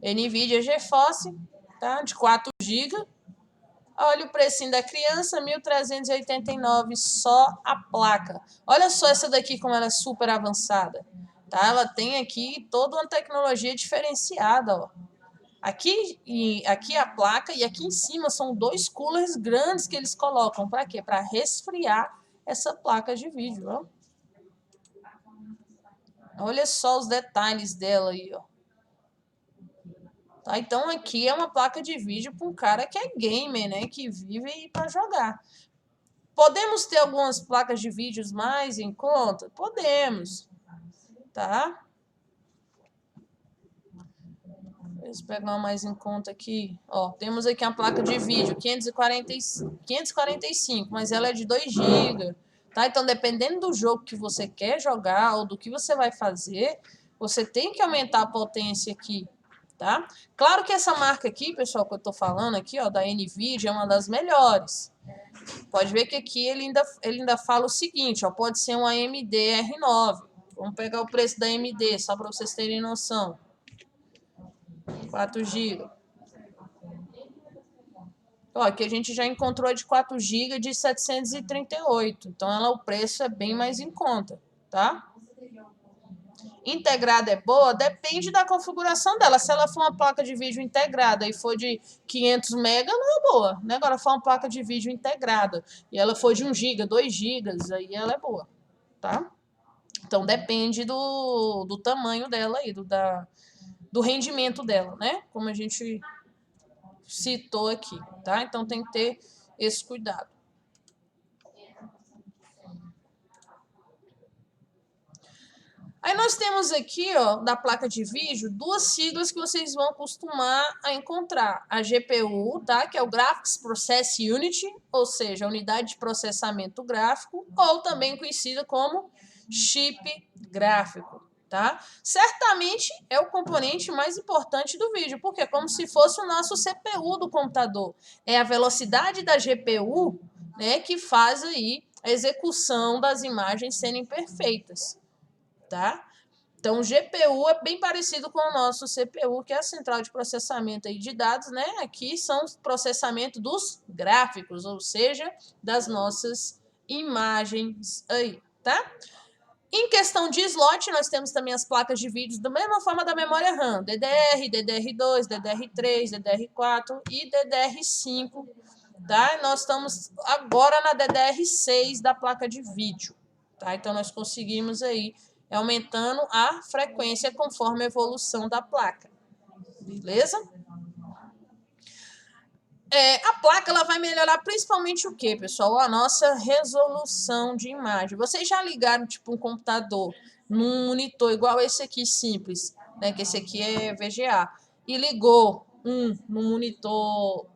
NVIDIA GeForce, tá? De 4 GB. Olha o precinho da criança, 1.389 só a placa. Olha só essa daqui como ela é super avançada, tá? Ela tem aqui toda uma tecnologia diferenciada, ó. Aqui a placa e aqui em cima são 2 coolers grandes que eles colocam. Para quê? Para resfriar essa placa de vídeo, ó. Olha só os detalhes dela aí, ó. Tá, então aqui é uma placa de vídeo para um cara que é gamer, né? Que vive para jogar. Podemos ter algumas placas de vídeos mais em conta? Podemos, tá? Deixa eu pegar uma mais em conta aqui. Ó, temos aqui uma placa de vídeo 545, mas ela é de 2 GB, tá? Então, dependendo do jogo que você quer jogar ou do que você vai fazer, você tem que aumentar a potência aqui, tá? Claro que essa marca aqui, pessoal, que eu tô falando aqui, ó, da NVIDIA, é uma das melhores. Pode ver que aqui ele ainda fala o seguinte, ó, pode ser um AMD R9. Vamos pegar o preço da AMD, só para vocês terem noção. 4 GB. Ó, aqui a gente já encontrou de 4 GB de 738. Então, o preço é bem mais em conta, tá? Integrada é boa? Depende da configuração dela. Se ela for uma placa de vídeo integrada e for de 500 MB, não é boa, né? Agora, for uma placa de vídeo integrada e ela for de 1 GB, 2 GB, aí ela é boa, tá? Então, depende do tamanho dela e do rendimento dela, né? Como a gente citou aqui, tá? Então, tem que ter esse cuidado. Aí nós temos aqui, ó, da placa de vídeo, duas siglas que vocês vão acostumar a encontrar. A GPU, tá? Que é o Graphics Process Unit, ou seja, a unidade de processamento gráfico, ou também conhecida como chip gráfico, tá? Certamente é o componente mais importante do vídeo, porque é como se fosse o nosso CPU do computador. É a velocidade da GPU, né, que faz aí a execução das imagens serem perfeitas. Tá? Então, o GPU é bem parecido com o nosso CPU, que é a central de processamento aí de dados, né? Aqui são o processamento dos gráficos, ou seja, das nossas imagens aí, tá? Em questão de slot, nós temos também as placas de vídeo da mesma forma da memória RAM, DDR, DDR2, DDR3, DDR4 e DDR5, tá? E nós estamos agora na DDR6 da placa de vídeo, tá? Então, nós conseguimos aí aumentando a frequência conforme a evolução da placa, beleza? A placa ela vai melhorar principalmente o que, pessoal? A nossa resolução de imagem. Vocês já ligaram tipo um computador num monitor igual esse aqui simples, né? Que esse aqui é VGA, e ligou no monitor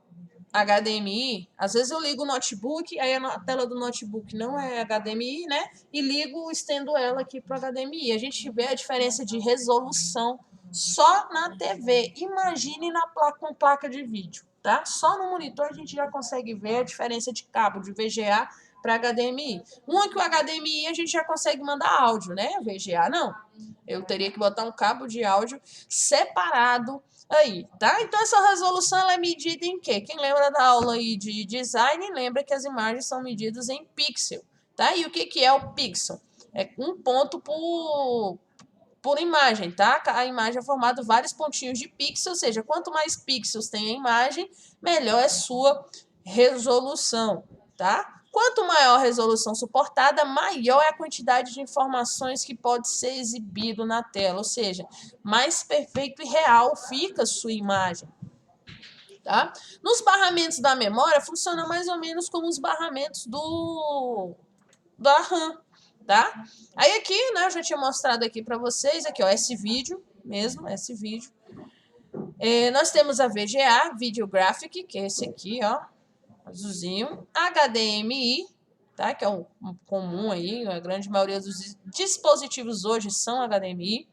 HDMI, às vezes eu ligo o notebook, aí a tela do notebook não é HDMI, né? E ligo, estendo ela aqui para HDMI. A gente vê a diferença de resolução só na TV. Imagine com placa de vídeo, tá? Só no monitor a gente já consegue ver a diferença de cabo de VGA para HDMI. Um é que o HDMI a gente já consegue mandar áudio, né? VGA não. Eu teria que botar um cabo de áudio separado aí, tá? Então, essa resolução ela é medida em quê? Quem lembra da aula aí de design, lembra que as imagens são medidas em pixel, tá? E o que que é o pixel? É um ponto por imagem, tá? A imagem é formada de vários pontinhos de pixel, ou seja, quanto mais pixels tem a imagem, melhor é sua resolução, tá? Quanto maior a resolução suportada, maior é a quantidade de informações que pode ser exibido na tela, ou seja, mais perfeito e real fica a sua imagem. Tá? Nos barramentos da memória, funciona mais ou menos como os barramentos da RAM. Tá? Aí aqui, né, eu já tinha mostrado aqui para vocês, aqui, ó, esse vídeo mesmo, esse vídeo. Nós temos a VGA, Video Graphic, que é esse aqui, ó, azulzinho, HDMI, tá? Que é um comum aí, a grande maioria dos dispositivos hoje são HDMI.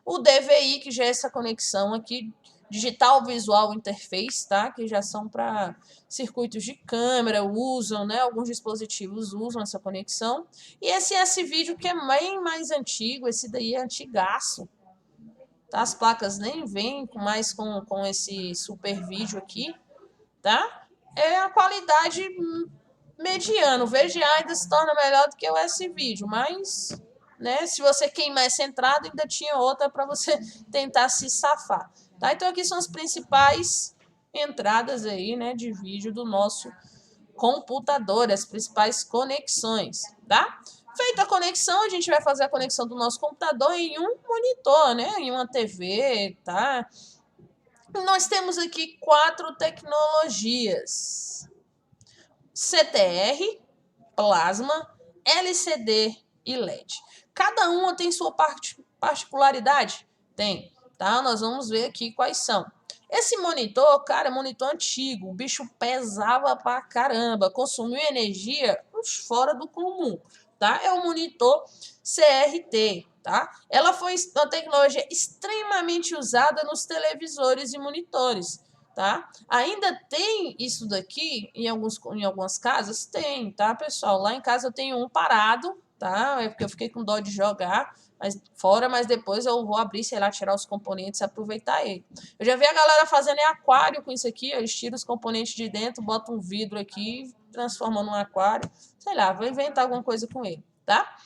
O DVI, que já é essa conexão aqui, Digital Visual Interface, tá? Que já são para circuitos de câmera, usam, né? Alguns dispositivos usam essa conexão. E esse vídeo que é bem mais antigo, esse daí é antigaço. Tá? As placas nem vêm mais com esse super vídeo aqui, tá? É a qualidade mediana. O VGA ainda se torna melhor do que o S-Vídeo, mas, né, se você queimar essa entrada, ainda tinha outra para você tentar se safar. Tá? Então, aqui são as principais entradas aí, né, de vídeo do nosso computador, as principais conexões, tá? Feita a conexão, a gente vai fazer a conexão do nosso computador em um monitor, né, em uma TV, tá? Nós temos aqui 4 tecnologias: CTR, plasma, LCD e LED. Cada uma tem sua particularidade? Tem, tá? Nós vamos ver aqui quais são. Esse monitor, cara, é monitor antigo. O bicho pesava pra caramba, consumiu energia fora do comum, tá? É o monitor CRT, tá? Ela foi uma tecnologia extremamente usada nos televisores e monitores, tá? Ainda tem isso daqui em algumas casas? Tem, tá, pessoal? Lá em casa eu tenho um parado, tá? É porque eu fiquei com dó de jogar mas depois eu vou abrir, sei lá, tirar os componentes e aproveitar ele. Eu já vi a galera fazendo aquário com isso aqui, eles tiram os componentes de dentro, botam um vidro aqui, transformam num aquário, sei lá, vou inventar alguma coisa com ele, tá?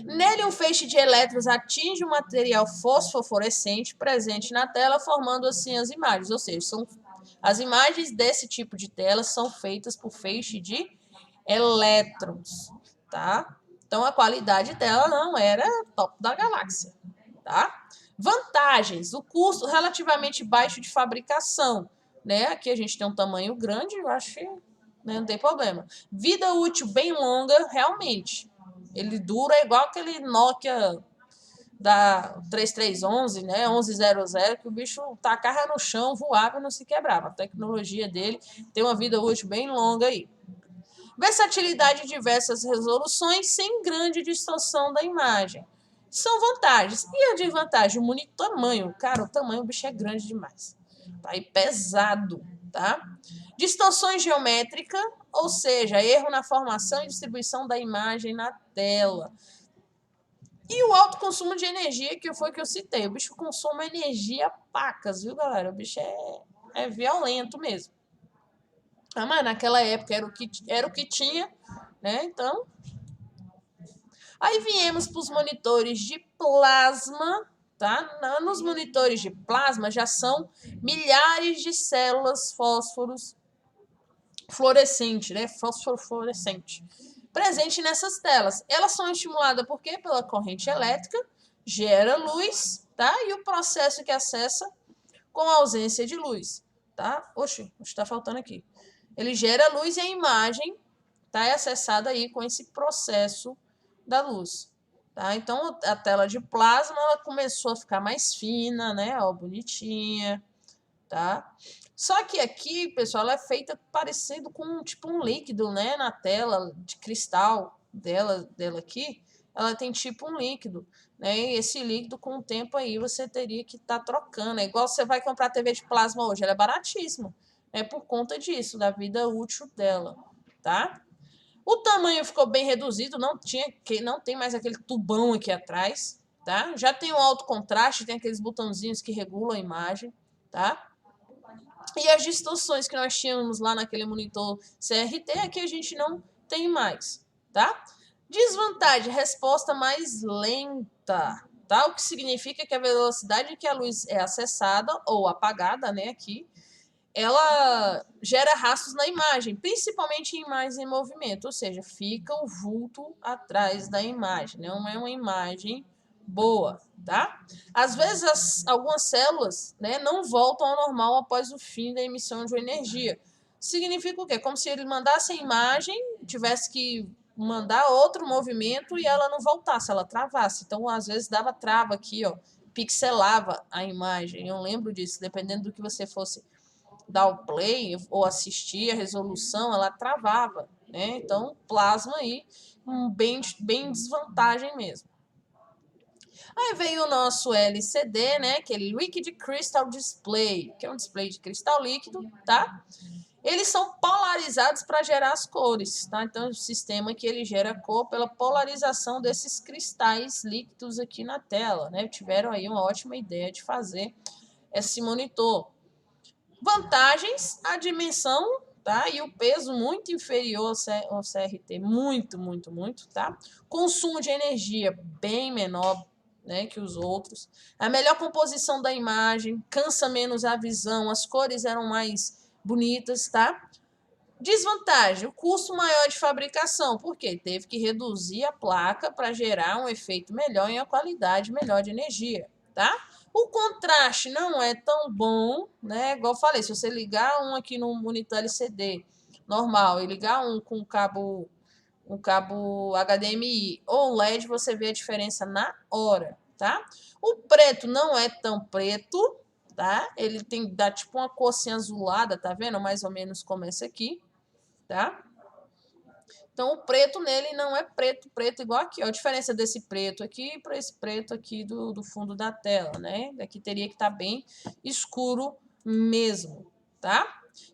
Nele, um feixe de elétrons atinge o material fosforescente presente na tela, formando assim as imagens. Ou seja, as imagens desse tipo de tela são feitas por feixe de elétrons, tá? Então, a qualidade dela não era top da galáxia, tá? Vantagens: o custo relativamente baixo de fabricação, né? Aqui a gente tem um tamanho grande, eu acho que, né, não tem problema. Vida útil bem longa, realmente. Ele dura igual aquele Nokia da 3311, né, 1100, que o bicho tacava no chão, voava e não se quebrava. A tecnologia dele tem uma vida útil bem longa aí. Versatilidade de diversas resoluções sem grande distorção da imagem. São vantagens. E a desvantagem? O monitor tamanho. Cara, o tamanho do bicho é grande demais. Tá? E pesado, tá? Distorções geométricas, ou seja, erro na formação e distribuição da imagem na tela. E o alto consumo de energia, que foi o que eu citei. O bicho consome energia pacas, viu, galera? O bicho é violento mesmo. Ah, mas naquela época era o que tinha, né? Então. Aí viemos para os monitores de plasma, tá? Nos monitores de plasma já são milhares de células fósforos fluorescente, né? Fósforo fluorescente. Presente nessas telas. Elas são estimuladas por quê? Pela corrente elétrica, gera luz, tá? E o processo que acessa com a ausência de luz, tá? Oxe, está faltando aqui. Ele gera luz e a imagem tá, é acessada aí com esse processo da luz. Tá? Então, a tela de plasma ela começou a ficar mais fina, né? Ó, bonitinha, tá? Só que aqui, pessoal, ela é feita parecido com tipo um líquido, né? Na tela de cristal dela aqui, ela tem tipo um líquido, né? E esse líquido, com o tempo aí, você teria que estar trocando. É igual você vai comprar TV de plasma hoje, ela é baratíssima. É por conta disso, da vida útil dela, tá? O tamanho ficou bem reduzido, não tem mais aquele tubão aqui atrás, tá? Já tem o alto contraste, tem aqueles botãozinhos que regulam a imagem, tá? E as distorções que nós tínhamos lá naquele monitor CRT, aqui a gente não tem mais, tá? Desvantagem, resposta mais lenta, tá? O que significa que a velocidade que a luz é acessada ou apagada, né, aqui, ela gera rastros na imagem, principalmente em imagens em movimento, ou seja, fica o vulto atrás da imagem, não é uma imagem boa, tá? Às vezes algumas células, né, não voltam ao normal após o fim da emissão de uma energia. Significa o quê? Como se ele mandasse a imagem, tivesse que mandar outro movimento e ela não voltasse, ela travasse. Então, às vezes dava trava aqui, ó, pixelava a imagem. Eu lembro disso, dependendo do que você fosse dar o play ou assistir a resolução, ela travava, né? Então, plasma aí, bem desvantagem mesmo. Aí veio o nosso LCD, né? Aquele Liquid Crystal Display, que é um display de cristal líquido, tá? Eles são polarizados para gerar as cores, tá? Então, é um sistema que ele gera cor pela polarização desses cristais líquidos aqui na tela, né? Tiveram aí uma ótima ideia de fazer esse monitor. Vantagens, a dimensão, tá? E o peso muito inferior ao CRT, muito, tá? Consumo de energia bem menor, né, que os outros. A melhor composição da imagem, cansa menos a visão, as cores eram mais bonitas, tá? Desvantagem, o custo maior de fabricação, porque teve que reduzir a placa para gerar um efeito melhor e a qualidade melhor de energia, tá? O contraste não é tão bom, né? Igual eu falei, se você ligar um aqui no monitor LCD normal e ligar um com um cabo HDMI ou LED, você vê a diferença na hora, tá? O preto não é tão preto, tá? Ele dá tipo uma cor assim azulada, tá vendo? Mais ou menos como esse aqui, tá? Então, o preto nele não é preto igual aqui. Ó. A diferença desse preto aqui para esse preto aqui do fundo da tela, né? Aqui teria que estar bem escuro mesmo, tá?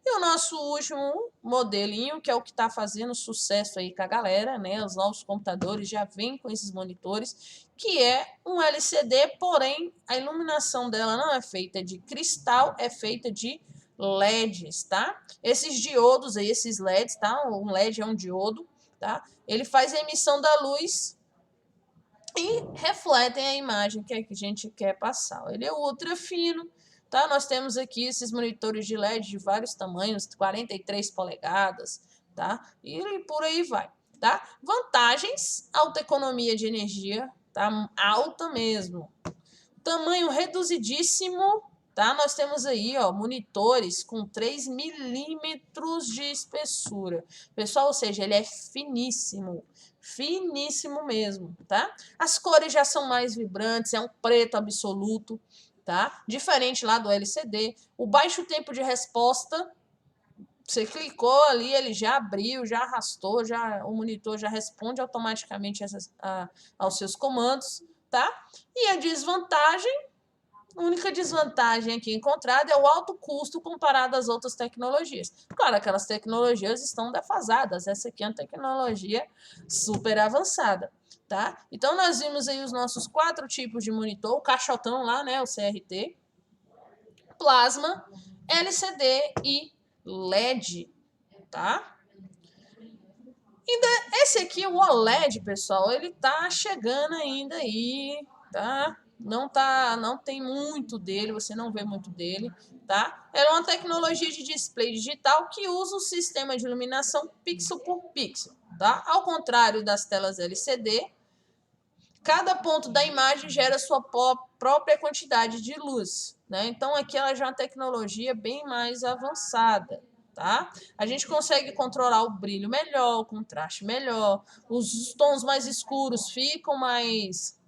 E o nosso último modelinho, que é o que está fazendo sucesso aí com a galera, né? Os novos computadores já vêm com esses monitores, que é um LCD, porém a iluminação dela não é feita de cristal, é feita de LEDs, tá? Esses diodos aí, esses LEDs, tá? Um LED é um diodo, tá? Ele faz a emissão da luz e refletem a imagem que a gente quer passar. Ele é ultra fino, tá? Nós temos aqui esses monitores de LED de vários tamanhos, 43 polegadas, tá? E por aí vai, tá? Vantagens, alta economia de energia, tá? Alta mesmo. Tamanho reduzidíssimo, tá? Nós temos aí, ó, monitores com 3 milímetros de espessura. Pessoal, ou seja, ele é finíssimo. finíssimo mesmo, tá? As cores já são mais vibrantes, é um preto absoluto, tá? Diferente lá do LCD. O baixo tempo de resposta, você clicou ali, ele já abriu, já arrastou, o monitor já responde automaticamente aos seus comandos, tá? E a desvantagem, a única desvantagem aqui encontrada é o alto custo comparado às outras tecnologias. Claro, aquelas tecnologias estão defasadas, essa aqui é uma tecnologia super avançada, tá? Então, nós vimos aí os nossos 4 tipos de monitor, o caixotão lá, né, o CRT, plasma, LCD e LED, tá? Esse aqui, o OLED, pessoal, ele tá chegando ainda aí, tá? Não tem muito dele, você não vê muito dele, tá? É uma tecnologia de display digital que usa o sistema de iluminação pixel por pixel, tá? Ao contrário das telas LCD, cada ponto da imagem gera sua própria quantidade de luz, né? Então aqui ela já é uma tecnologia bem mais avançada, tá? A gente consegue controlar o brilho melhor, o contraste melhor, os tons mais escuros ficam mais,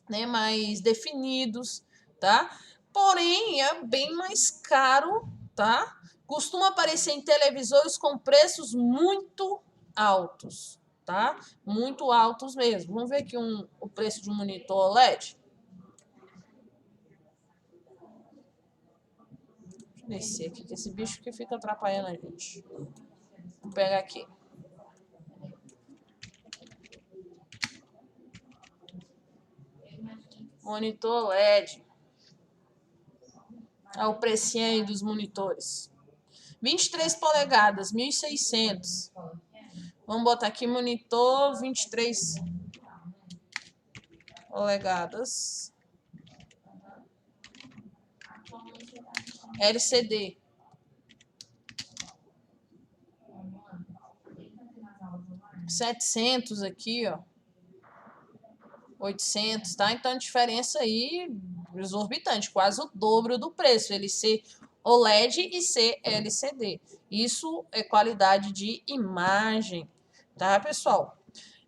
né, mais definidos, tá? Porém, é bem mais caro, tá? Costuma aparecer em televisores com preços muito altos, tá? Muito altos mesmo. Vamos ver aqui o preço de um monitor OLED. Deixa eu descer aqui, que esse bicho que fica atrapalhando a gente. Vou pegar aqui. Monitor LED. Olha o precinho aí dos monitores. 23 polegadas, 1.600. Vamos botar aqui monitor 23 polegadas. LCD. 700 aqui, ó. 800, tá? Então, a diferença aí exorbitante, quase o dobro do preço. Ele ser OLED e ser LCD. Isso é qualidade de imagem, tá, pessoal?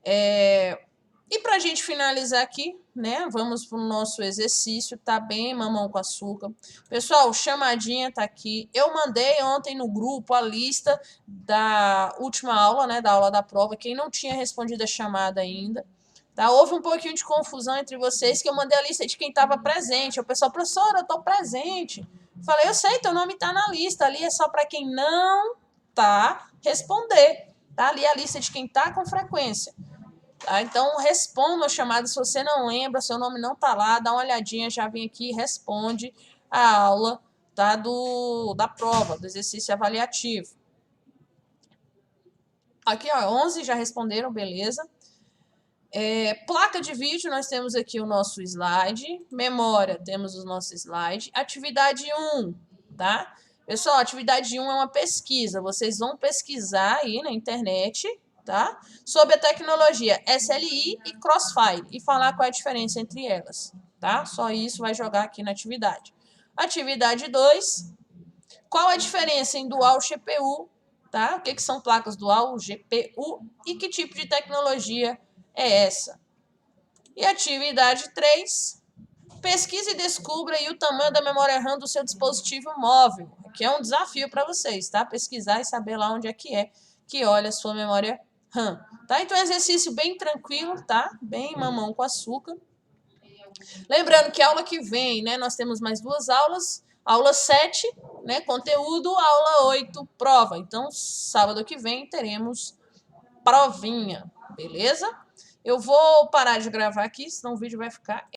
E pra gente finalizar aqui, né? Vamos pro nosso exercício, tá bem, mamão com açúcar. Pessoal, chamadinha tá aqui. Eu mandei ontem no grupo a lista da última aula, né? Da aula da prova. Quem não tinha respondido a chamada ainda, tá? Houve um pouquinho de confusão entre vocês, que eu mandei a lista de quem estava presente. O pessoal, professora, eu tô presente. Falei, eu sei, teu nome tá na lista. Ali é só para quem não tá responder. Tá ali a lista de quem tá com frequência. Tá? Então, responda a chamada se você não lembra, seu nome não tá lá, dá uma olhadinha, já vem aqui e responde a aula, tá? Da prova, do exercício avaliativo. Aqui, ó, 11 já responderam, beleza. Placa de vídeo, nós temos aqui o nosso slide. Memória, temos o nosso slide. Atividade 1, tá? Pessoal, atividade 1 é uma pesquisa. Vocês vão pesquisar aí na internet, tá? Sobre a tecnologia SLI e Crossfire e falar qual é a diferença entre elas, tá? Só isso vai jogar aqui na atividade. Atividade 2, qual a diferença em Dual GPU, tá? O que são placas Dual GPU e que tipo de tecnologia é essa? E atividade 3, pesquise e descubra aí o tamanho da memória RAM do seu dispositivo móvel. Aqui é um desafio para vocês, tá? Pesquisar e saber lá onde é que olha a sua memória RAM, tá? Então, exercício bem tranquilo, tá? Bem mamão com açúcar. Lembrando que a aula que vem, né, nós temos mais 2 aulas. Aula 7, né, conteúdo, aula 8, prova. Então, sábado que vem teremos provinha, beleza? Eu vou parar de gravar aqui, senão o vídeo vai ficar